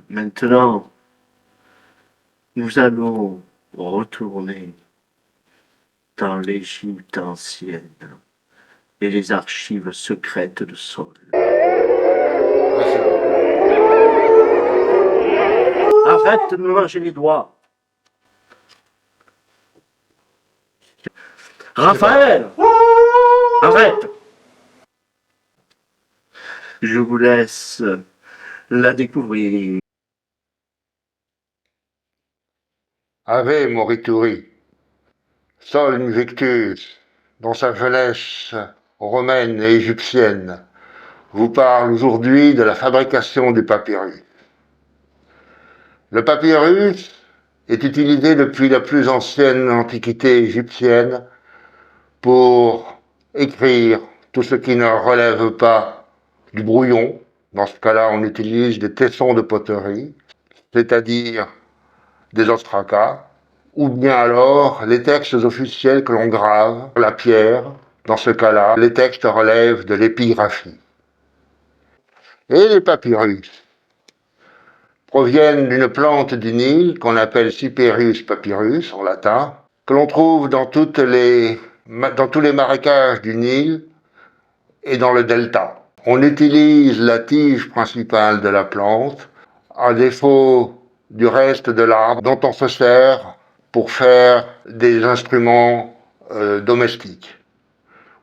Maintenant, nous allons retourner dans l'Égypte ancienne et les archives secrètes de Saul. Arrête de me manger les doigts. Raphaël, arrête. Je vous laisse la découvrir. Ave Morituri, Sol Invictus, dans sa jeunesse romaine et égyptienne, vous parle aujourd'hui de la fabrication du papyrus. Le papyrus est utilisé depuis la plus ancienne antiquité égyptienne pour écrire tout ce qui ne relève pas du brouillon. Dans ce cas-là, on utilise des tessons de poterie, c'est-à-dire des ostracas, ou bien alors les textes officiels que l'on grave, la pierre. Dans ce cas-là, les textes relèvent de l'épigraphie. Et les papyrus proviennent d'une plante du Nil qu'on appelle Cyperus papyrus en latin, que l'on trouve dans tous les marécages du Nil et dans le delta. On utilise la tige principale de la plante, à défaut du reste de l'arbre dont on se sert pour faire des instruments domestiques,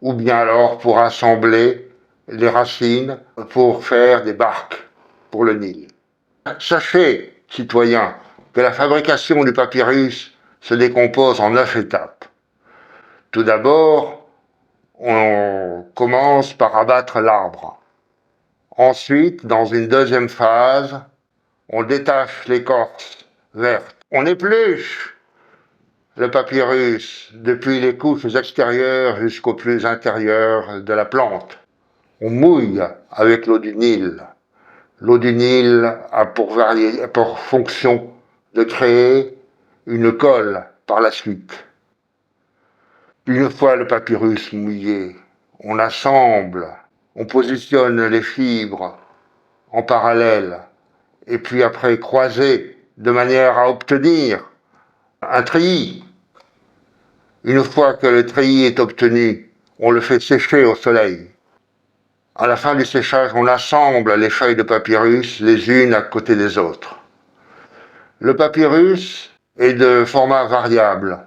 ou bien alors pour assembler les racines pour faire des barques pour le Nil. Sachez, citoyens, que la fabrication du papyrus se décompose en 9 étapes. Tout d'abord, on commence par abattre l'arbre. Ensuite, dans une deuxième phase, on détache l'écorce verte. On épluche le papyrus depuis les couches extérieures jusqu'aux plus intérieures de la plante. On mouille avec l'eau du Nil. L'eau du Nil a pour fonction de créer une colle par la suite. Une fois le papyrus mouillé, on assemble, on positionne les fibres en parallèle et puis après croiser de manière à obtenir un treillis. Une fois que le treillis est obtenu, on le fait sécher au soleil. À la fin du séchage, on assemble les feuilles de papyrus les unes à côté des autres. Le papyrus est de format variable.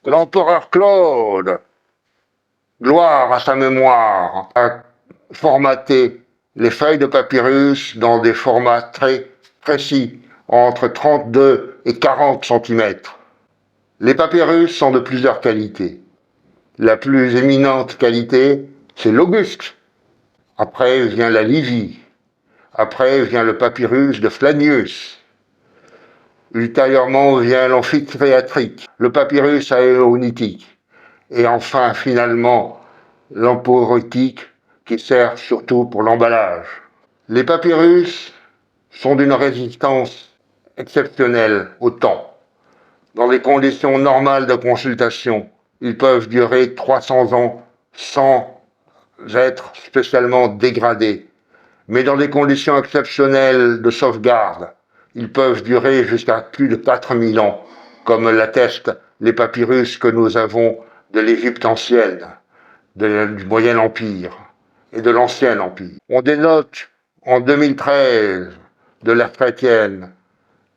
L'empereur Claude, gloire à sa mémoire, a formaté les feuilles de papyrus dans des formats très précis, entre 32 et 40 cm. Les papyrus sont de plusieurs qualités. La plus éminente qualité, c'est l'auguste. Après vient la Livie. Après vient le papyrus de Flanius. Ultérieurement vient l'amphithéatrique, le papyrus aéonitique. Et enfin, finalement, l'emporitique qui sert surtout pour l'emballage. Les papyrus sont d'une résistance exceptionnelle au temps. Dans les conditions normales de consultation, ils peuvent durer 300 ans sans être spécialement dégradés. Mais dans des conditions exceptionnelles de sauvegarde, ils peuvent durer jusqu'à plus de 4000 ans, comme l'attestent les papyrus que nous avons de l'Égypte ancienne, du Moyen Empire et de l'Ancien Empire. On dénote en 2013 de l'ère chrétienne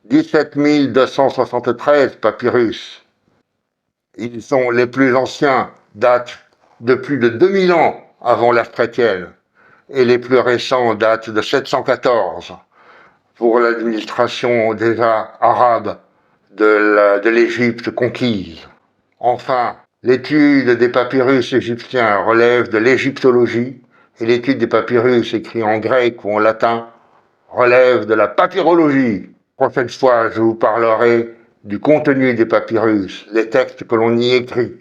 17 273 papyrus. Ils sont les plus anciens, datent de plus de 2000 ans avant l'ère chrétienne, et les plus récents datent de 714 pour l'administration déjà arabe de l'Égypte conquise. Enfin, l'étude des papyrus égyptiens relève de l'égyptologie et l'étude des papyrus écrits en grec ou en latin relève de la papyrologie. Prochaine fois, je vous parlerai du contenu des papyrus, les textes que l'on y écrit.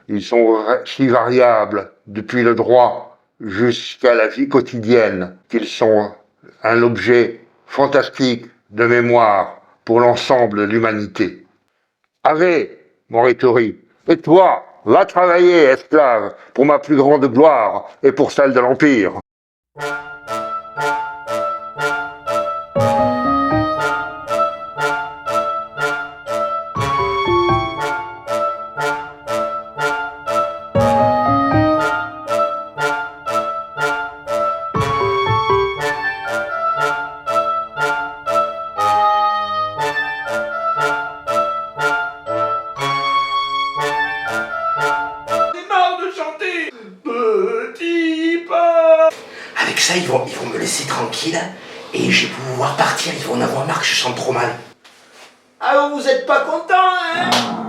Ils sont si variables depuis le droit jusqu'à la vie quotidienne qu'ils sont un objet fantastique de mémoire pour l'ensemble de l'humanité. Ave, Moritori, et toi, va travailler, esclave, pour ma plus grande gloire et pour celle de l'Empire. Avec ça, ils vont me laisser tranquille et je vais pouvoir partir. Ils vont en avoir marre que je chante trop mal. Alors vous êtes pas content, hein?